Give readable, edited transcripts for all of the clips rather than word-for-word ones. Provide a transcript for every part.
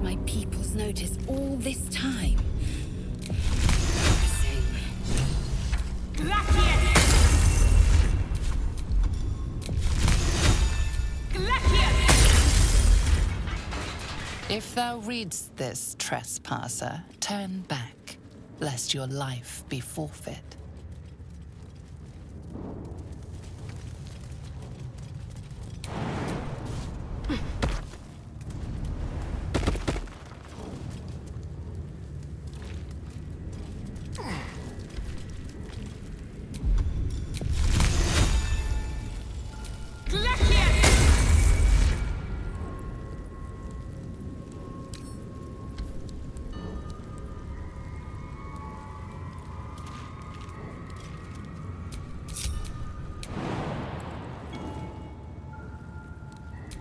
my people's notice all this time. If thou readst this, trespasser, turn back, lest your life be forfeit.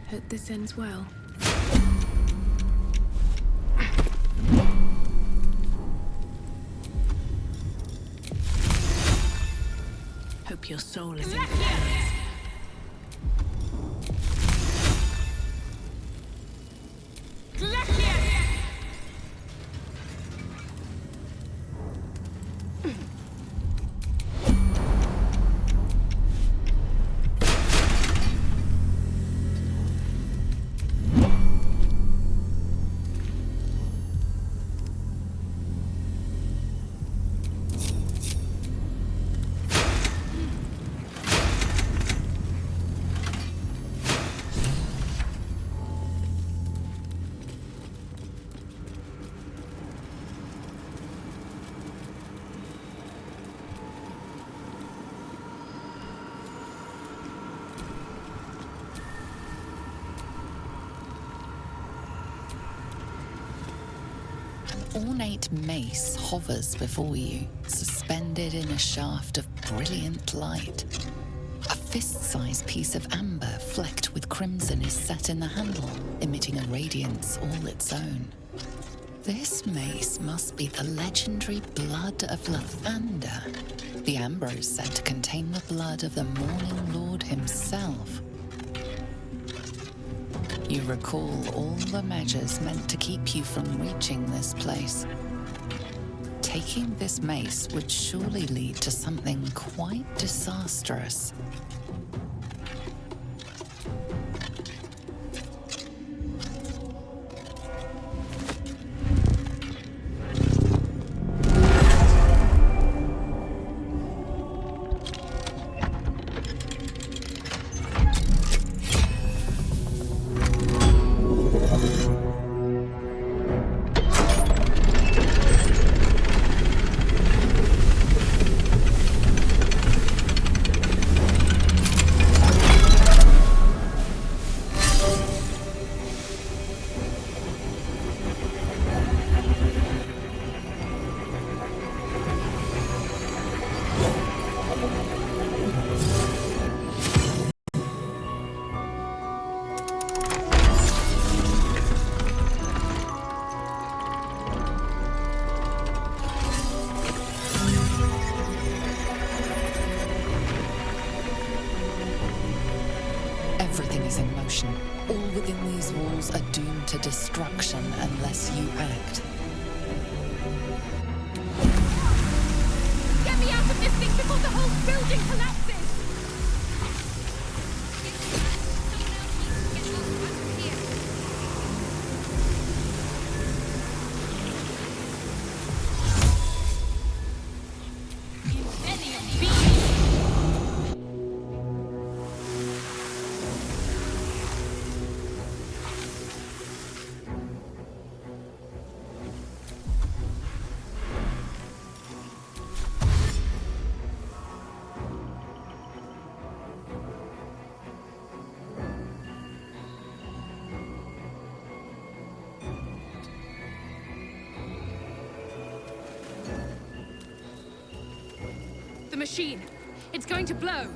Hope this ends well. Hope your soul is in good hands. Ornate mace hovers before you, suspended in a shaft of brilliant light. A fist-sized piece of amber flecked with crimson is set in the handle, emitting a radiance all its own. This mace must be the legendary blood of Lathander. The amber is said to contain the blood of the Morning Lord himself. You recall all the measures meant to keep you from reaching this place. Taking this mace would surely lead to something quite disastrous. Everything is in motion. All within these walls are doomed to destruction unless you act. Get me out of this thing before the whole building collapses! The machine! It's going to blow!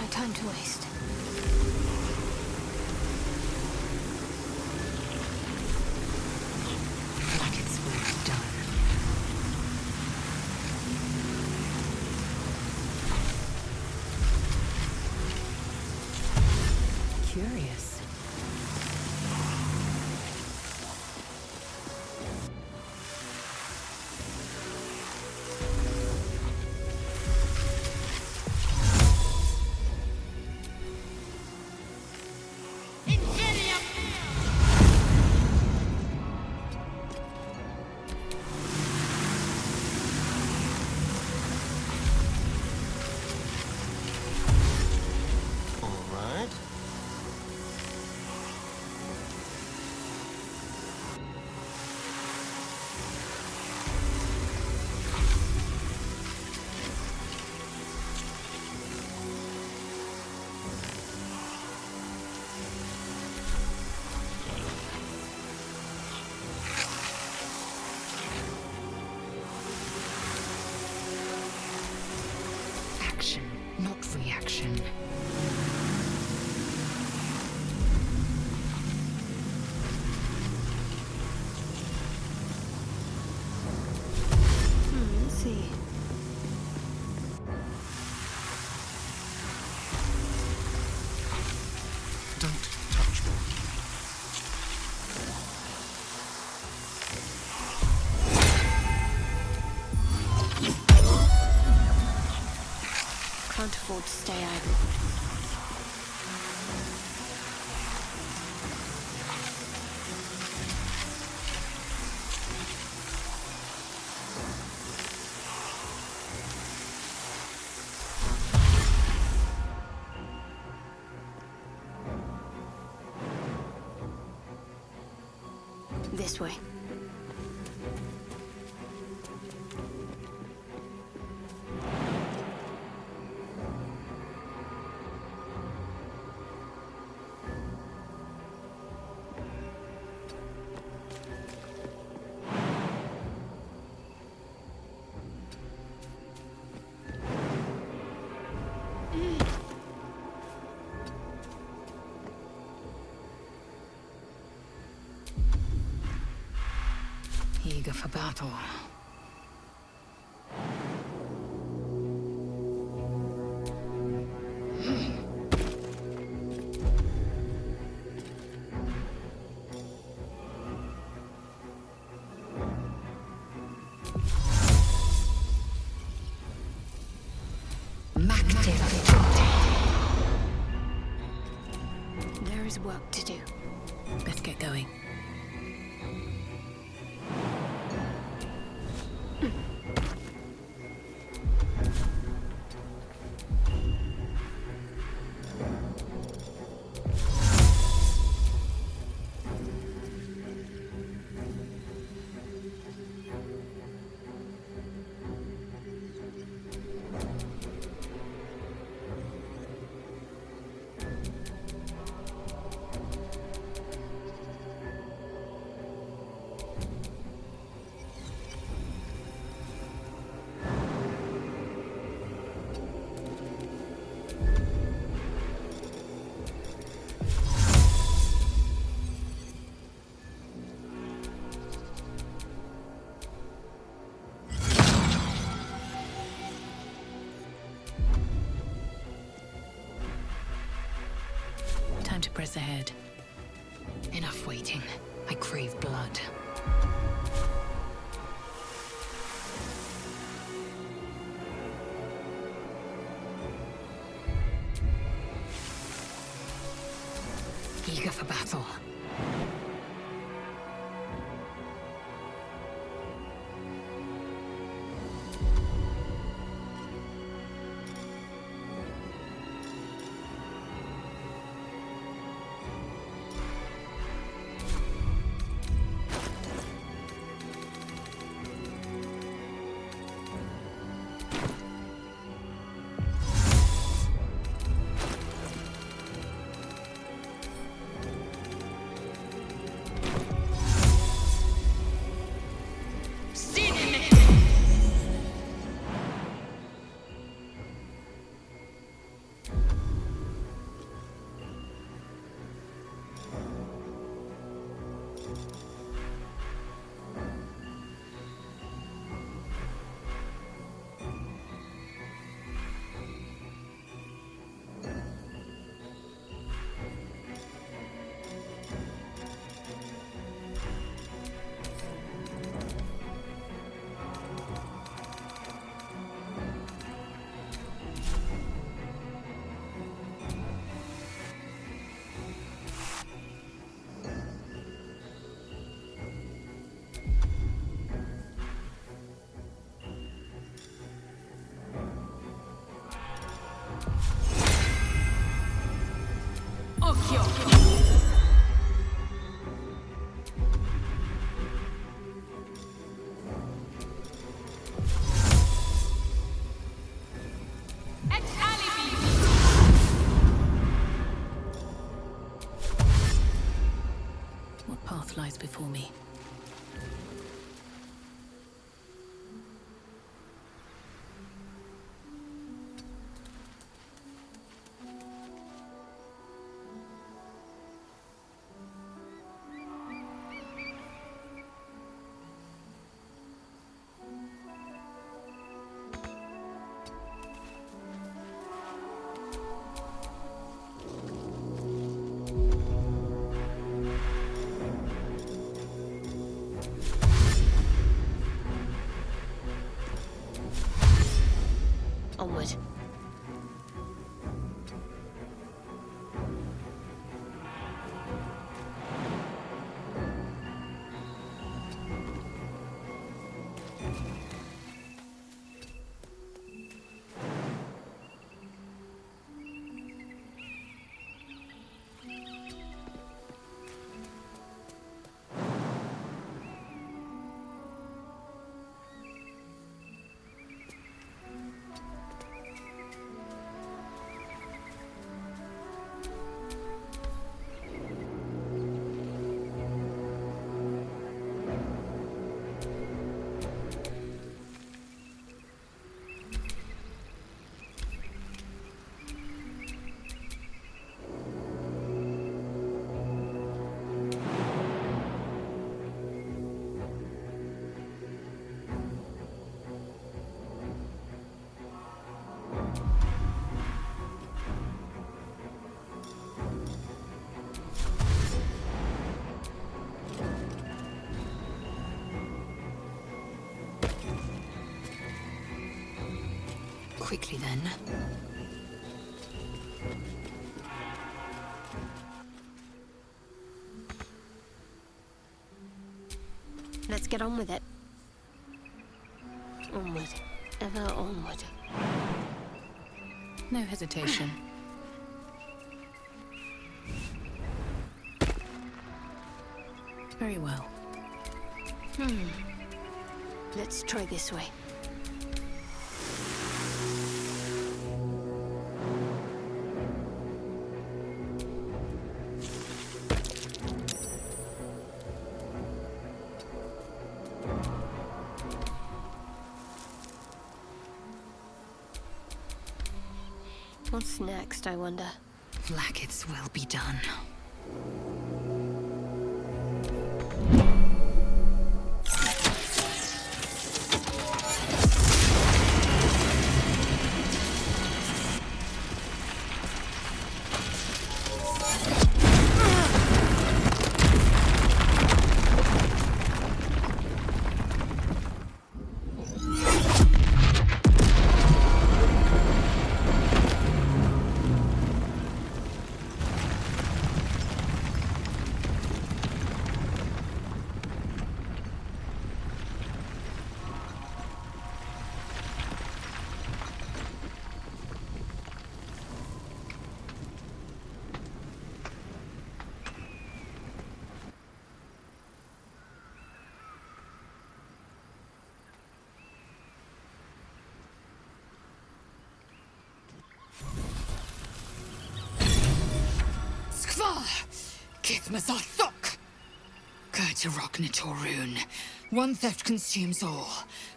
No time to waste. Like it's well done. Curious. Action, not reaction. Let's see. Don't touch me. Can't afford to stay idle. This way. Eager for battle. There is work to do. Let's get going. Time to press ahead. Enough waiting. I crave blood. Eager for battle. What path lies before me? Onward. Quickly then. Let's get on with it. Onward. Ever onward. No hesitation. Very well. Let's try this way. What's next, I wonder? Blacketh's will be done. Mazathok! Kurtarok Nitorun. One theft consumes all.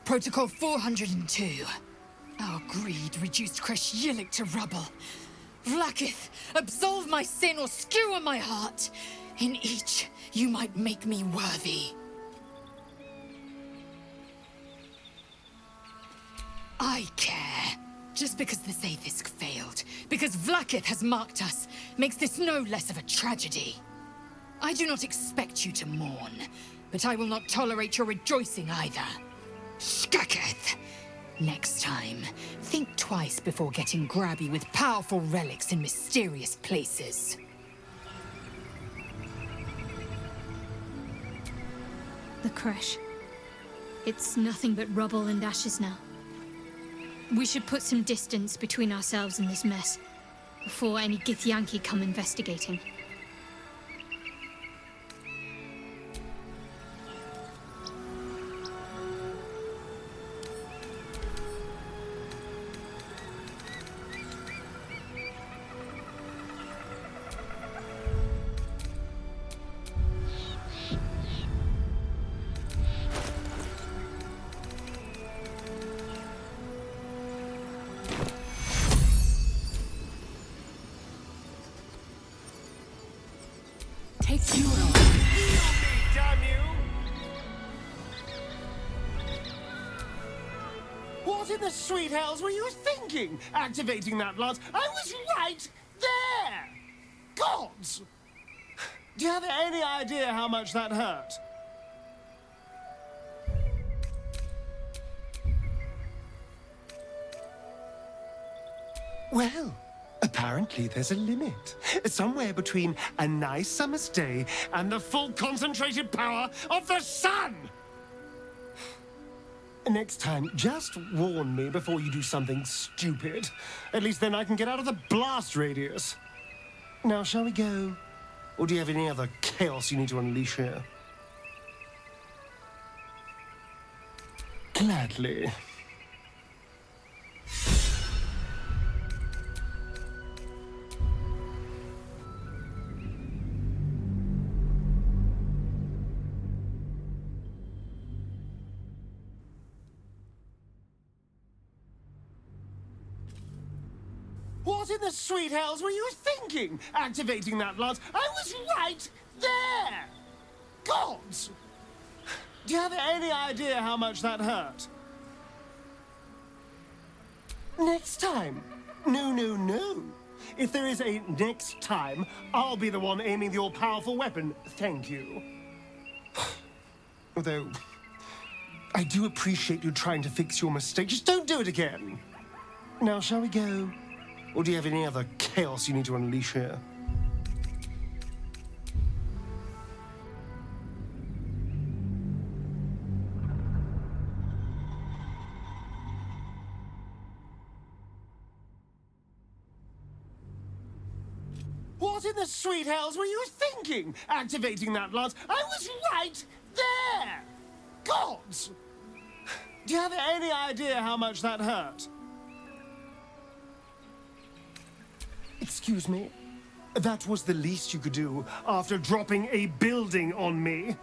Protocol 402. Our greed reduced Kresh Yilik to rubble. Vlakith, absolve my sin or skewer my heart. In each, you might make me worthy. I care. Just because the Zaithisk failed, because Vlakith has marked us, makes this no less of a tragedy. I do not expect you to mourn, but I will not tolerate your rejoicing either. Skaketh! Next time, think twice before getting grabby with powerful relics in mysterious places. The Kresh. It's nothing but rubble and ashes now. We should put some distance between ourselves and this mess. before any Githyanki come investigating. Take you on. Damn you! What in the sweet hells were you thinking, activating that lance? I was right there! Gods! Do you have any idea how much that hurt? Well, apparently there's a limit. Somewhere between a nice summer's day and the full concentrated power of the sun! Next time, just warn me before you do something stupid. At least then I can get out of the blast radius. Now, shall we go? Or do you have any other chaos you need to unleash here? Gladly. What in the sweet hells were you thinking, activating that lance? I was right there! Gods! Do you have any idea how much that hurt? Next time? No. If there is a next time, I'll be the one aiming the all-powerful weapon. Thank you. Although, I do appreciate you trying to fix your mistake. Just don't do it again. Now, shall we go? Or do you have any other chaos you need to unleash here? What in the sweet hells were you thinking, activating that lance? I was right there! Gods! Do you have any idea how much that hurt? Excuse me? That was the least you could do after dropping a building on me.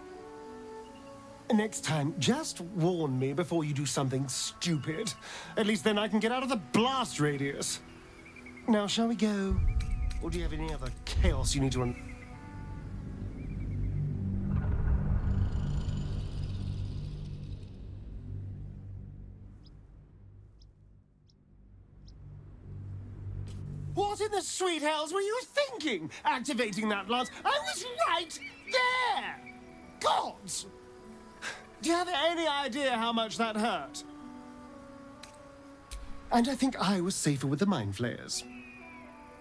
Next time, just warn me before you do something stupid. At least then I can get out of the blast radius. Now, shall we go? Or do you have any other chaos you need to What in the sweet hells were you thinking, activating that lance? I was right there! Gods! Do you have any idea how much that hurt? And I think I was safer with the mind flayers.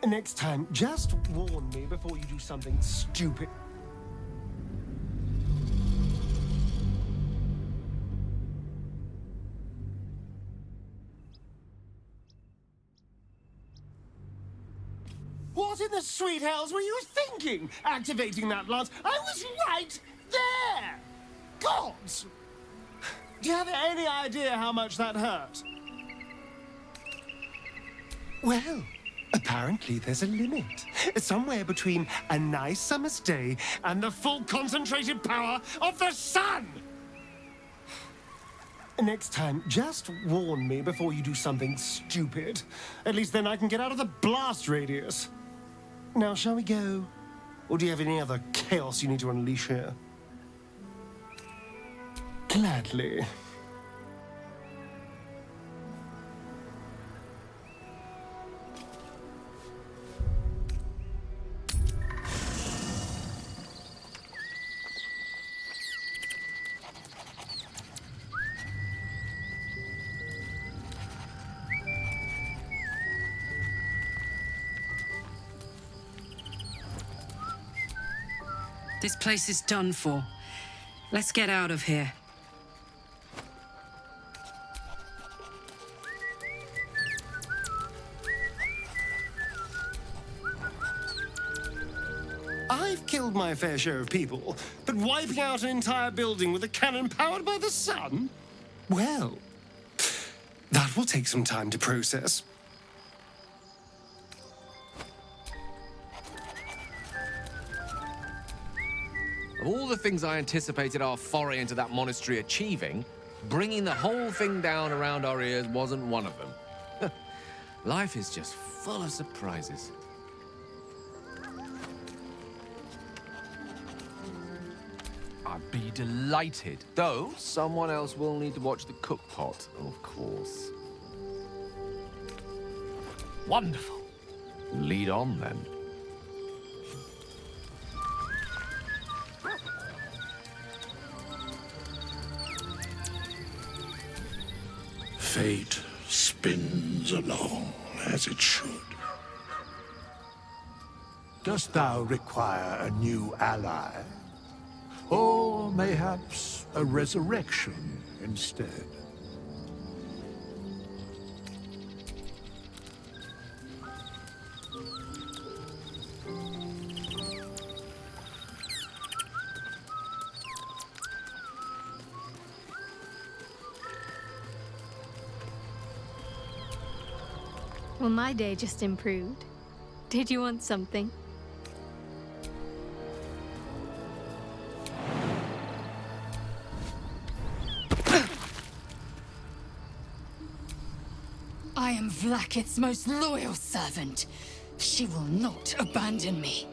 Next time, just warn me before you do something stupid. What in the sweet hells were you thinking, activating that lance? I was right there! Gods! Do you have any idea how much that hurt? Well, apparently there's a limit. Somewhere between a nice summer's day and the full concentrated power of the sun! Next time, just warn me before you do something stupid. At least then I can get out of the blast radius. Now, shall we go? Or do you have any other chaos you need to unleash here? Gladly. This place is done for. Let's get out of here. I've killed my fair share of people, but wiping out an entire building with a cannon powered by the sun? Well, that will take some time to process. Of all the things I anticipated our foray into that monastery achieving, bringing the whole thing down around our ears wasn't one of them. Life is just full of surprises. I'd be delighted, though someone else will need to watch the cookpot, of course. Wonderful. Lead on, then. Fate spins along as it should. Dost thou require a new ally? Or mayhaps a resurrection instead? Well, my day just improved. Did you want something? I am Vlakith's most loyal servant. She will not abandon me.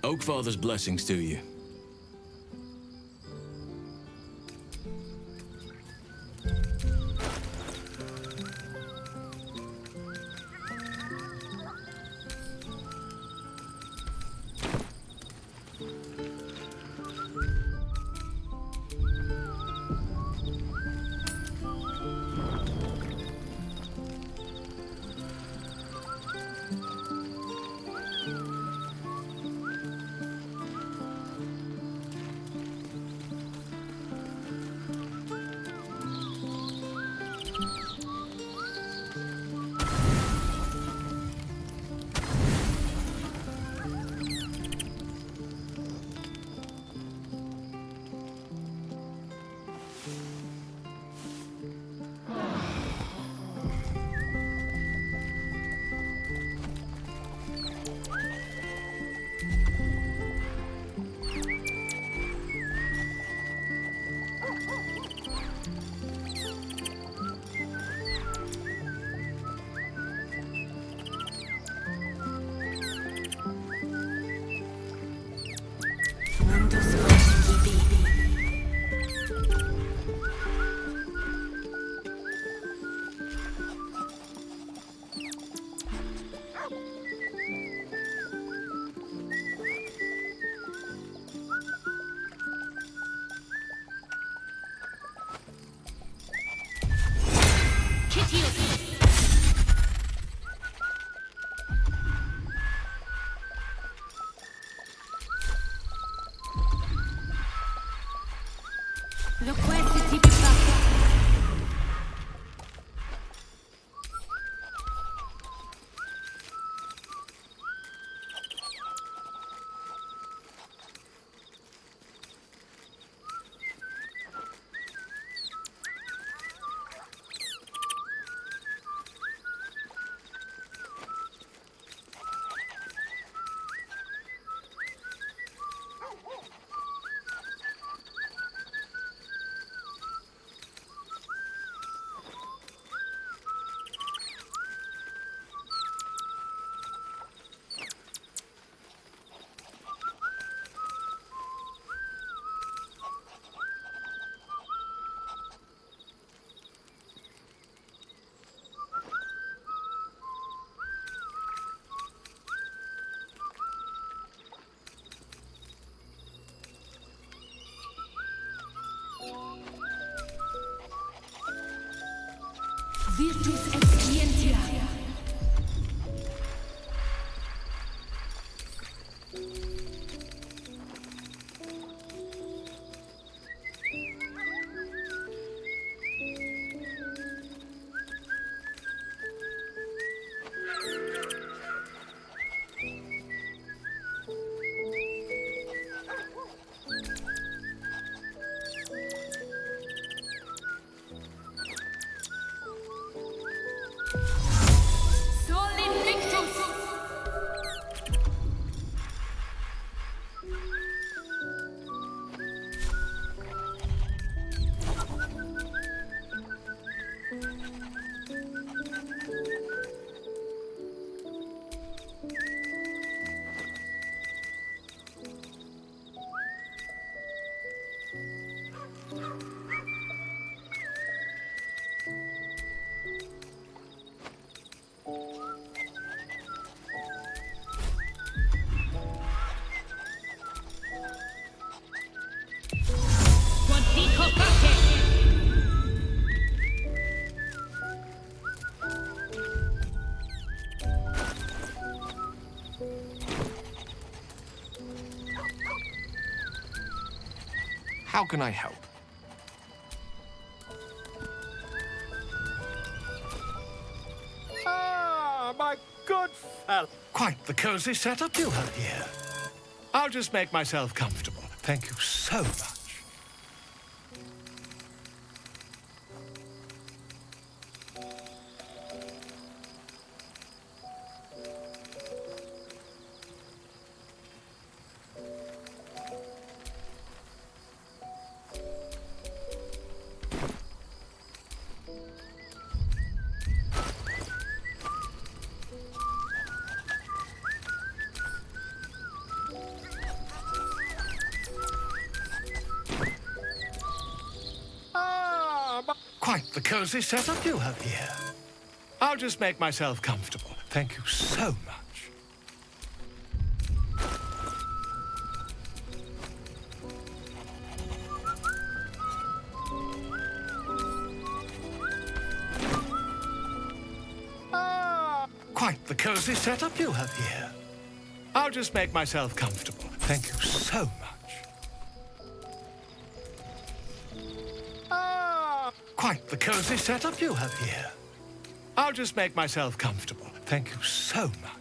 Oakfather's blessings to you. How can I help? Ah, my good fellow. Quite the cozy setup you have here. I'll just make myself comfortable. Thank you so much. Quite the cozy setup you have here. I'll just make myself comfortable. Thank you so much. Quite the cozy setup you have here. I'll just make myself comfortable. Thank you so much. Quite the cozy setup you have here. I'll just make myself comfortable. Thank you so much.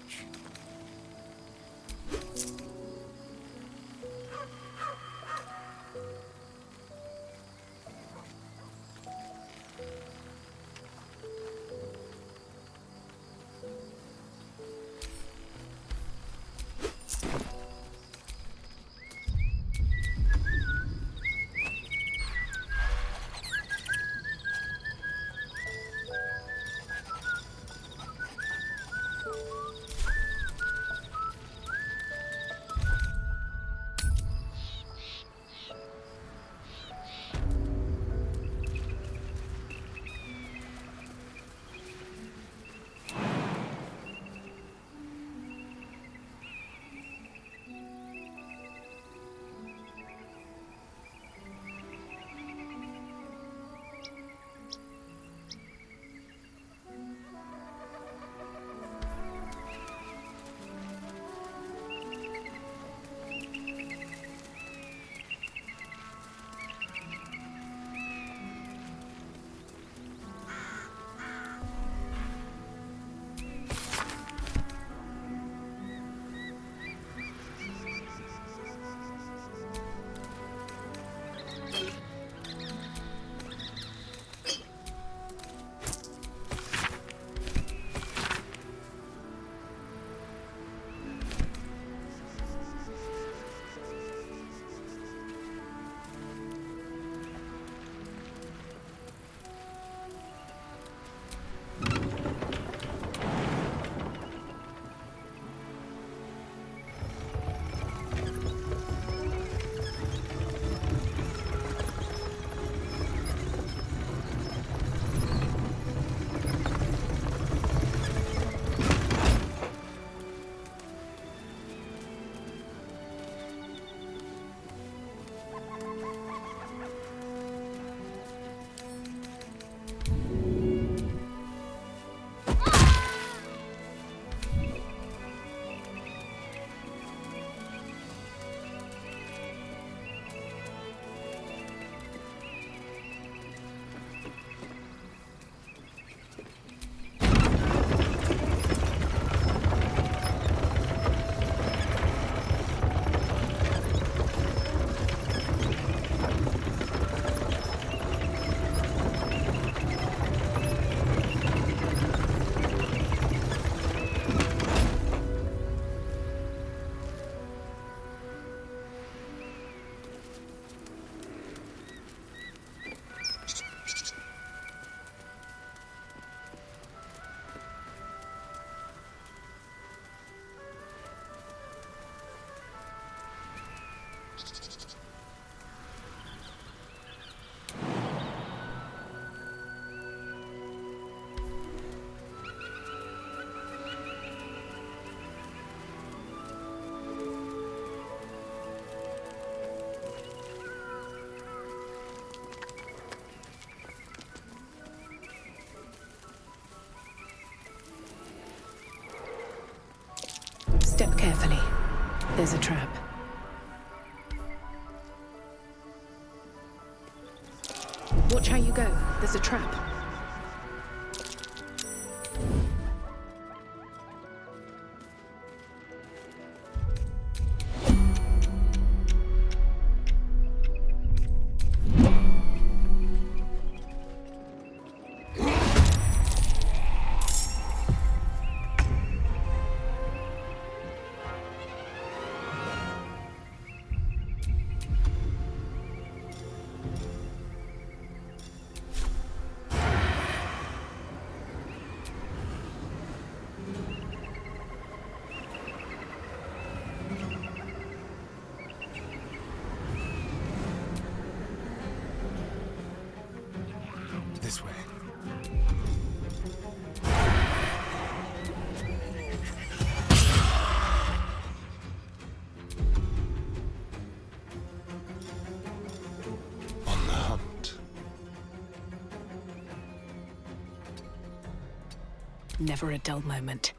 Step carefully. There's a trap. Watch how you go. There's a trap. This way. On the hunt. Never a dull moment.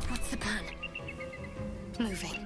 What's the plan? Moving.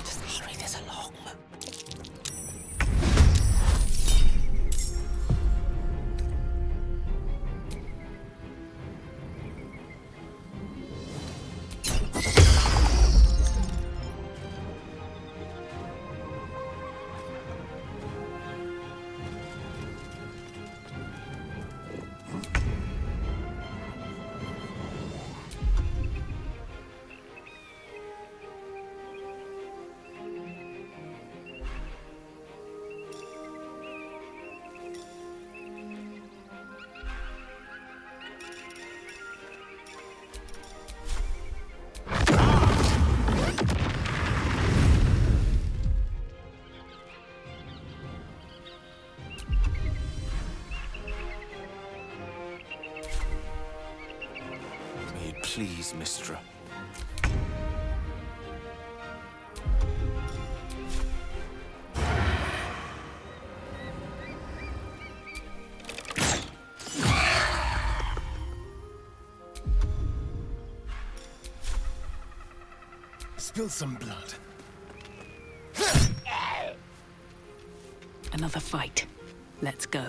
Just hurry this along. May it please, Mistra. Spill some blood. Another fight. Let's go.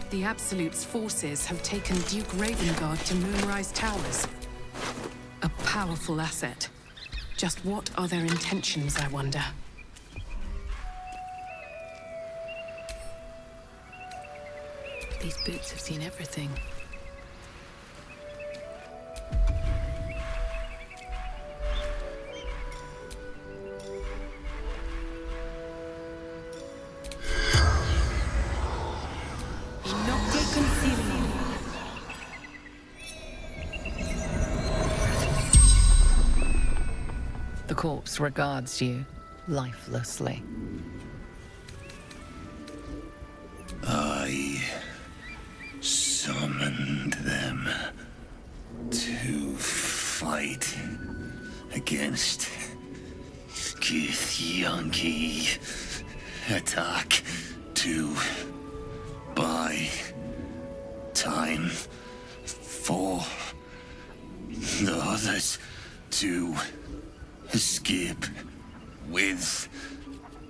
The Absolute's forces have taken Duke Ravengard to Moonrise Towers. A powerful asset. Just what are their intentions, I wonder? These boots have seen everything. The corpse regards you lifelessly. I summoned them to fight against Githyanki. Attack to buy time for the others to escape with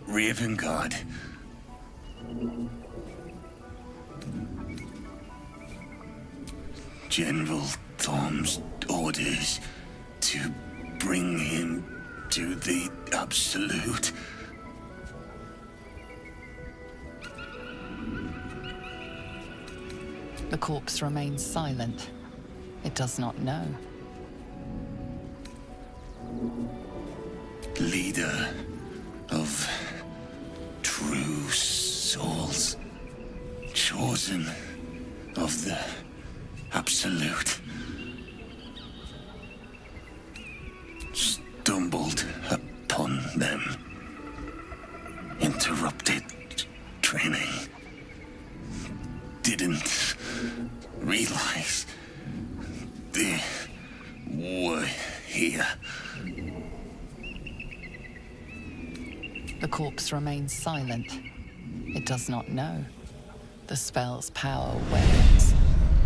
Ravengard. General Thom's orders to bring him to the Absolute. The corpse remains silent. It does not know. Leader of true souls, chosen of the Absolute, stumbled upon them, interrupted training, didn't realize they were here. The corpse remains silent. It does not know. The spell's power wanes.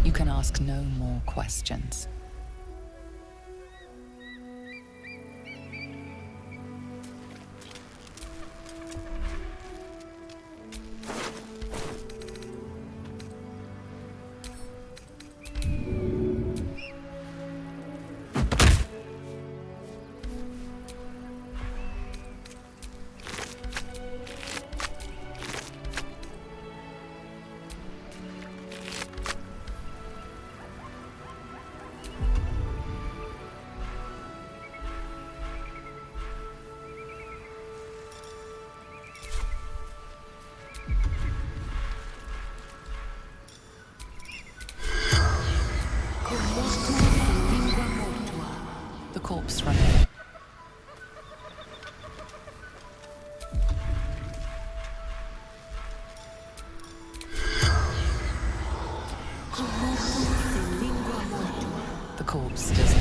You can ask no more questions. The corpse remains. The corpse does.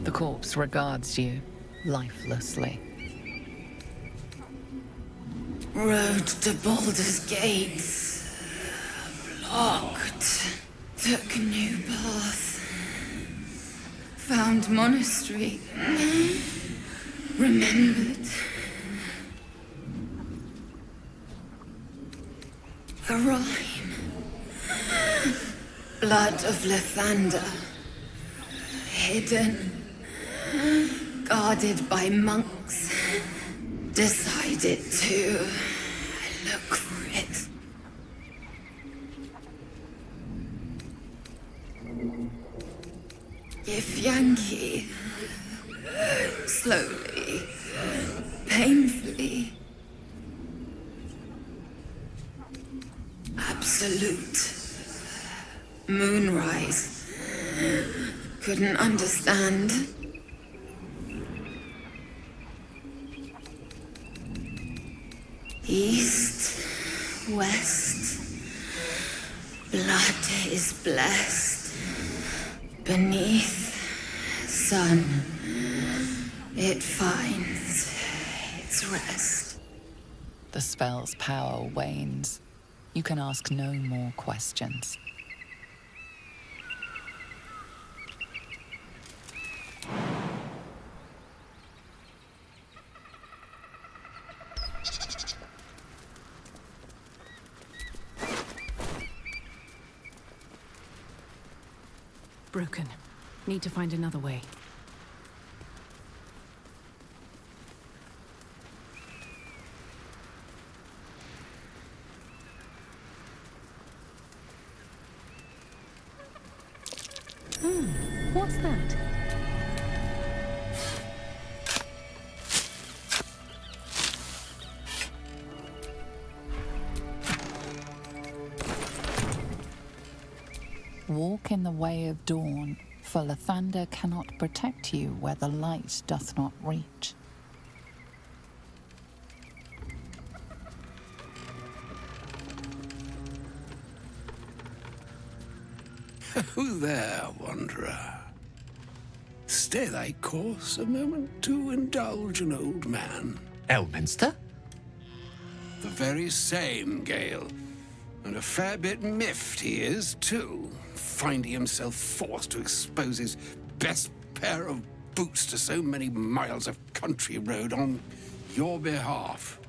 The corpse regards you lifelessly. Road to Baldur's gates. Blocked. Took new path. Found monastery. Remembered. A rhyme. Blood of Lathander. Hidden. Guarded by monks. Decided to look for it. If Yankee, slowly, painfully, Absolute, Moonrise, couldn't understand. East, west, blood is blessed. Beneath, sun, it finds its rest. The spell's power wanes. You can ask no more questions. Broken. Need to find another way. What's that? Walk in the way of dawn, for Lathander cannot protect you where the light doth not reach. Who there, wanderer? Stay thy course a moment to indulge an old man. Elminster? The very same, Gale. And a fair bit miffed he is, too, finding himself forced to expose his best pair of boots to so many miles of country road on your behalf.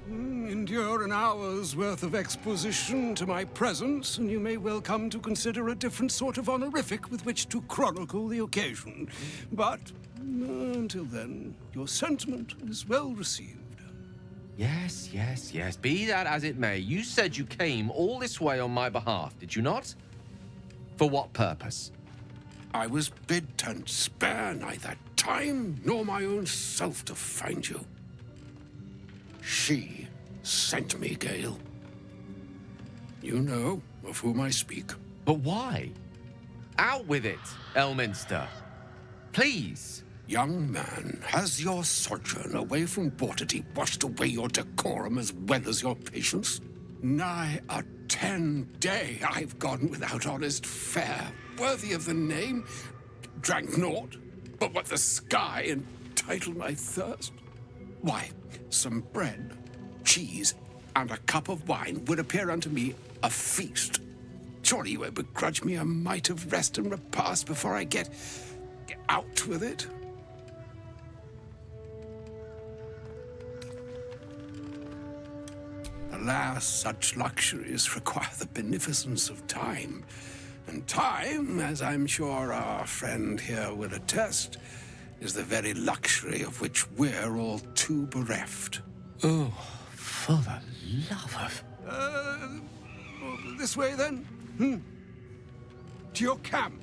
Endure an hour's worth of exposition to my presence, and you may well come to consider a different sort of honorific with which to chronicle the occasion. But until then, your sentiment is well received. Yes, yes, yes. Be that as it may, you said you came all this way on my behalf, did you not? For what purpose? I was bid to spare neither time nor my own self to find you. She sent me, Gale. You know of whom I speak. But why? Out with it, Elminster. Please. Young man, has your sojourn away from Waterdeep washed away your decorum as well as your patience? Nigh a 10-day I've gone without honest fare, worthy of the name. Drank naught, but what the sky entitled my thirst. Why, some bread, cheese, and a cup of wine would appear unto me a feast. Surely you won't begrudge me a mite of rest and repast before I get out with it? Alas, such luxuries require the beneficence of time. And time, as I'm sure our friend here will attest, is the very luxury of which we're all too bereft. Oh, for the love of... This way, then? To your camp?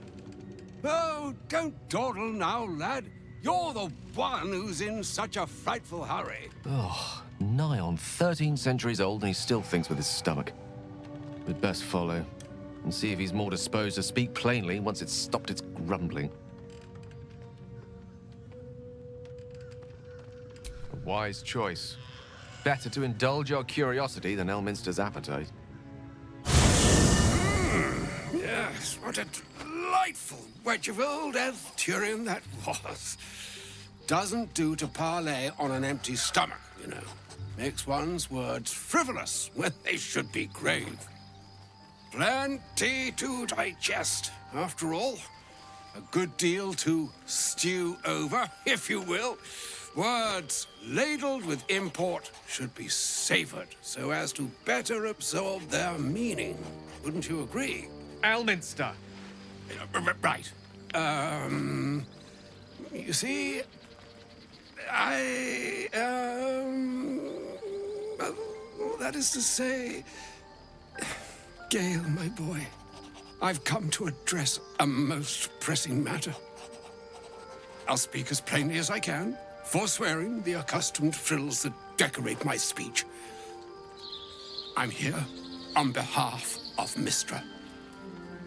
Oh, don't dawdle now, lad. You're the one who's in such a frightful hurry. Oh, nigh on 13 centuries old and he still thinks with his stomach. We'd best follow and see if he's more disposed to speak plainly once it's stopped its grumbling. A wise choice. Better to indulge your curiosity than Elminster's appetite. Yes, what a delightful wedge of old Arthurian that was. Doesn't do to parley on an empty stomach, you know. Makes one's words frivolous when they should be grave. Plenty to digest, after all. A good deal to stew over, if you will. Words ladled with import should be savored so as to better absorb their meaning. Wouldn't you agree? Elminster! Right. You see, well, that is to say, Gale, my boy, I've come to address a most pressing matter. I'll speak as plainly as I can, forswearing the accustomed frills that decorate my speech. I'm here on behalf of Mistra.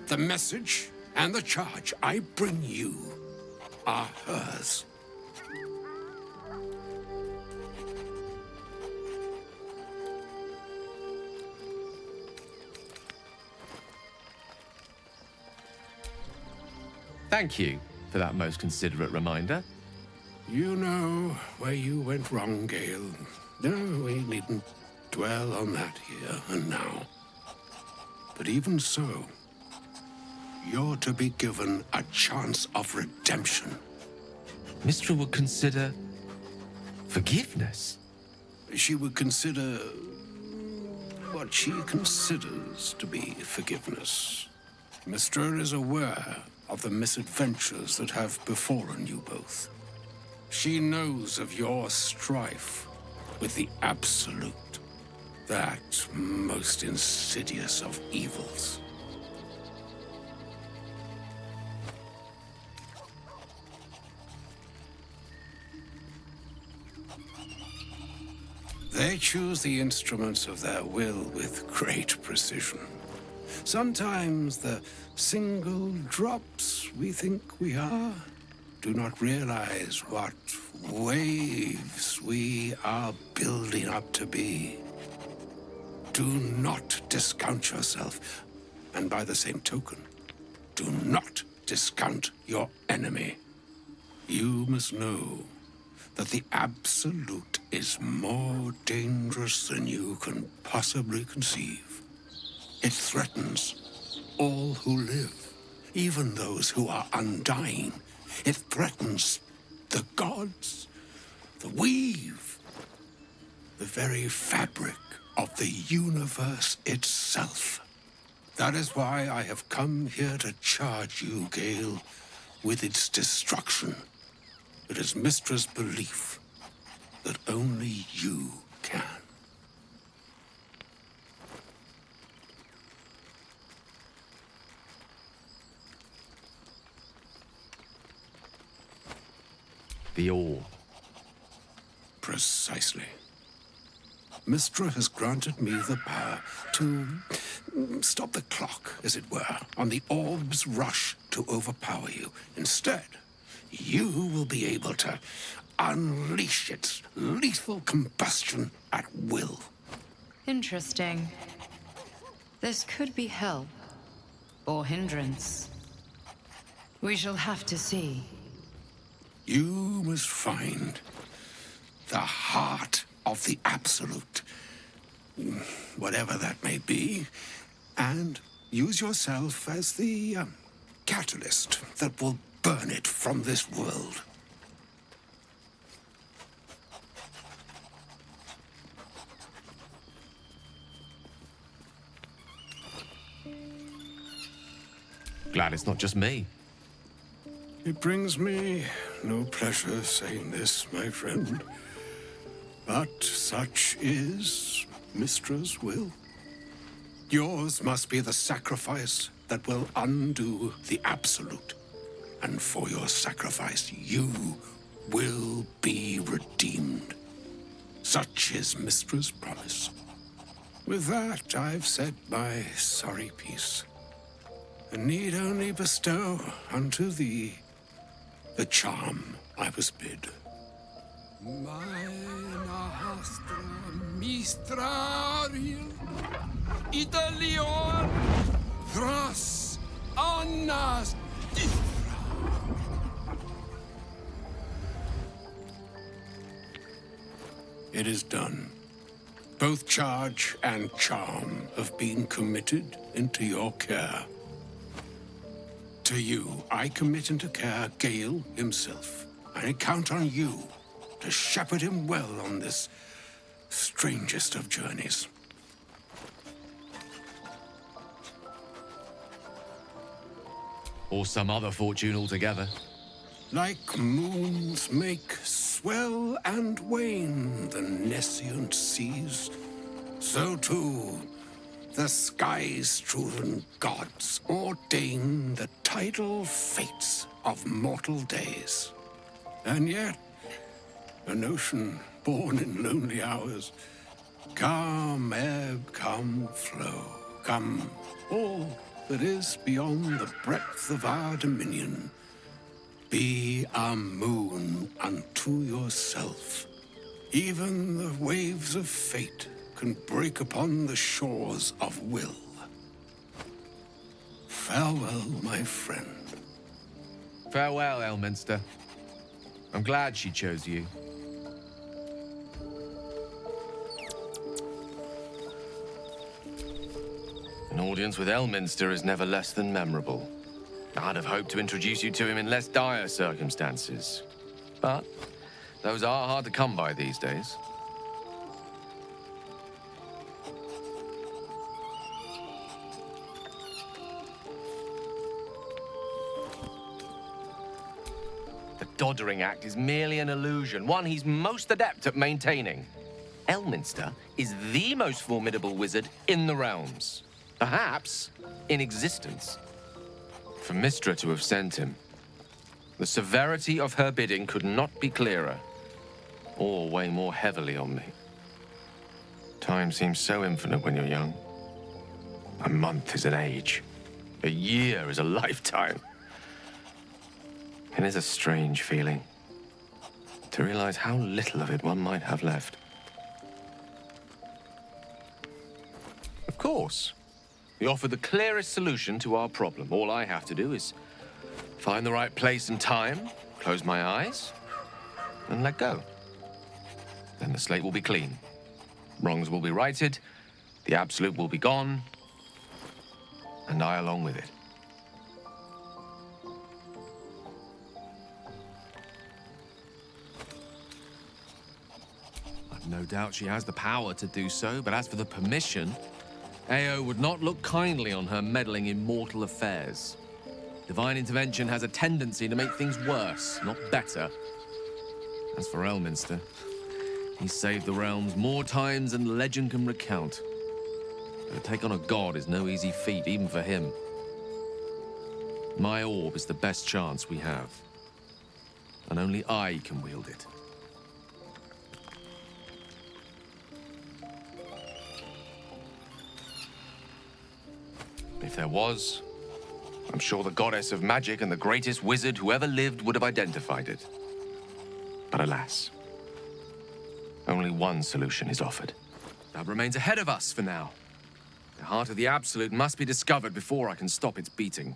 The message and the charge I bring you are hers. Thank you for that most considerate reminder. You know where you went wrong, Gale. No, we needn't dwell on that here and now. But even so, you're to be given a chance of redemption. Mystra would consider forgiveness. She would consider what she considers to be forgiveness. Mystra is aware of the misadventures that have befallen you both. She knows of your strife with the Absolute, that most insidious of evils. They choose the instruments of their will with great precision. Sometimes the single drops we think we are do not realize what waves we are building up to be. Do not discount yourself, and by the same token, do not discount your enemy. You must know that the Absolute is more dangerous than you can possibly conceive. It threatens all who live, even those who are undying. It threatens the gods, the weave, the very fabric of the universe itself. That is why I have come here to charge you, Gale, with its destruction. It is Mystra's belief that only you can. The ore. Precisely. Mystra has granted me the power to stop the clock, as it were, on the orb's rush to overpower you. Instead, you will be able to unleash its lethal combustion at will. Interesting. This could be help or hindrance. We shall have to see. You must find the heart of the Absolute, whatever that may be, and use yourself as the catalyst that will burn it from this world. Glad it's not just me. It brings me no pleasure saying this, my friend, but such is Mystra's will. Yours must be the sacrifice that will undo the Absolute. And for your sacrifice, you will be redeemed. Such is Mystra's promise. With that, I've said my sorry piece, and need only bestow unto thee the charm I was bid. Maena hastra mistrariel Italior Thras Annas Difra. It is done. Both charge and charm have been committed into your care. To you, I commit into care Gale himself. I count on you to shepherd him well on this strangest of journeys. Or some other fortune altogether. Like moons make swell and wane the nescient seas, so too the sky-strewn gods ordain the tidal fates of mortal days. And yet, an ocean born in lonely hours, come ebb, come flow, come all that is beyond the breadth of our dominion. Be a moon unto yourself. Even the waves of fate can break upon the shores of will. Farewell, my friend. Farewell, Elminster. I'm glad she chose you. An audience with Elminster is never less than memorable. I'd have hoped to introduce you to him in less dire circumstances. But those are hard to come by these days. The Doddering Act is merely an illusion, one he's most adept at maintaining. Elminster is the most formidable wizard in the realms. Perhaps in existence. For Mystra to have sent him, the severity of her bidding could not be clearer, or weigh more heavily on me. Time seems so infinite when you're young. A month is an age. A year is a lifetime. It is a strange feeling to realize how little of it one might have left. Of course, we offer the clearest solution to our problem. All I have to do is find the right place and time, close my eyes, and let go. Then the slate will be clean. Wrongs will be righted, the absolute will be gone, and I along with it. I've no doubt she has the power to do so, but as for the permission, Ao would not look kindly on her meddling in mortal affairs. Divine intervention has a tendency to make things worse, not better. As for Elminster, he's saved the realms more times than legend can recount. But to take on a god is no easy feat, even for him. My orb is the best chance we have, and only I can wield it. If there was, I'm sure the goddess of magic and the greatest wizard who ever lived would have identified it. But alas, only one solution is offered. That remains ahead of us for now. The heart of the Absolute must be discovered before I can stop its beating.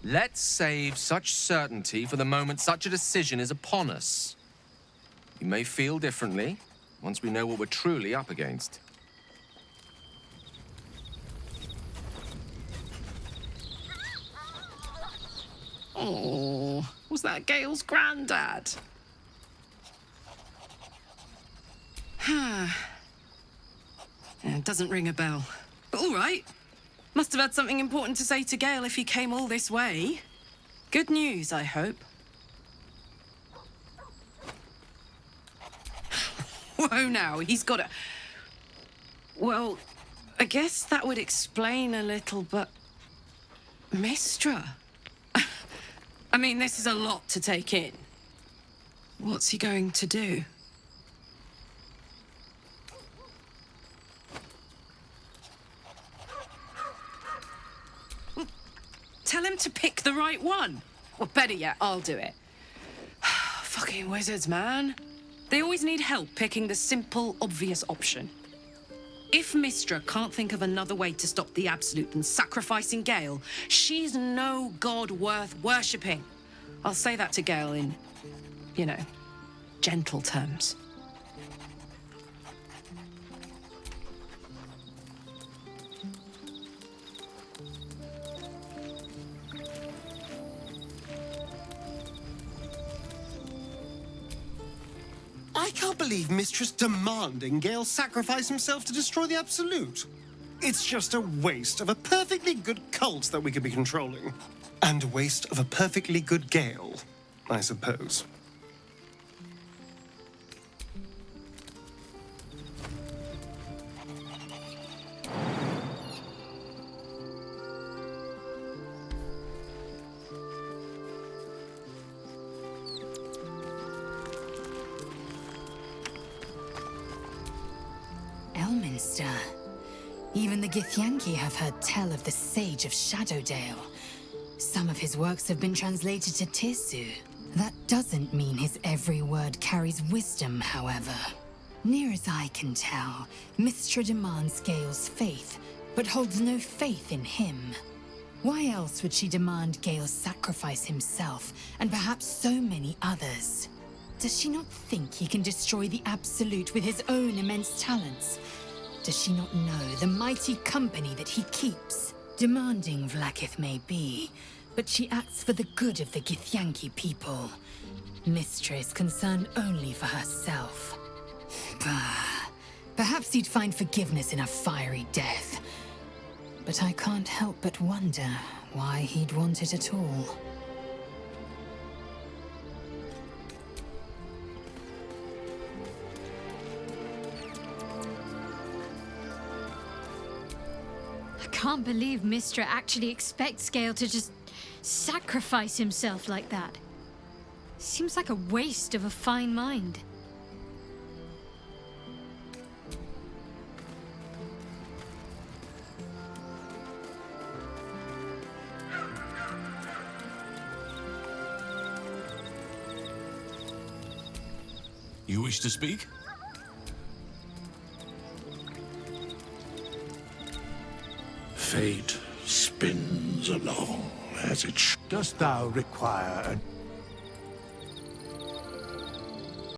Let's save such certainty for the moment such a decision is upon us. We may feel differently once we know what we're truly up against. Oh, was that Gale's granddad? It doesn't ring a bell. But all right. Must have had something important to say to Gale if he came all this way. Good news, I hope. Whoa, now, he's got a... Well, I guess that would explain a little, but... Mystra? I mean, this is a lot to take in. What's he going to do? Tell him to pick the right one. Or better yet, I'll do it. Fucking wizards, man. They always need help picking the simple, obvious option. If Mystra can't think of another way to stop the Absolute than sacrificing Gale, she's no god worth worshipping. I'll say that to Gale in, you know, gentle terms. I can't believe Mistress demanding Gale sacrifice himself to destroy the Absolute. It's just a waste of a perfectly good cult that we could be controlling. And a waste of a perfectly good Gale, I suppose. Elminster. Even the Githyanki have heard tell of the Sage of Shadowdale. Some of his works have been translated to Tirsu. That doesn't mean his every word carries wisdom, however. Near as I can tell, Mystra demands Gale's faith, but holds no faith in him. Why else would she demand Gale sacrifice himself, and perhaps so many others? Does she not think he can destroy the Absolute with his own immense talents? Does she not know the mighty company that he keeps? Demanding Vlaakith may be, but she acts for the good of the Githyanki people. Mystra is concerned only for herself. Perhaps he'd find forgiveness in a fiery death. But I can't help but wonder why he'd want it at all. I can't believe Mystra actually expects Gale to just sacrifice himself like that. Seems like a waste of a fine mind. You wish to speak? Fate spins along as it Dost thou require a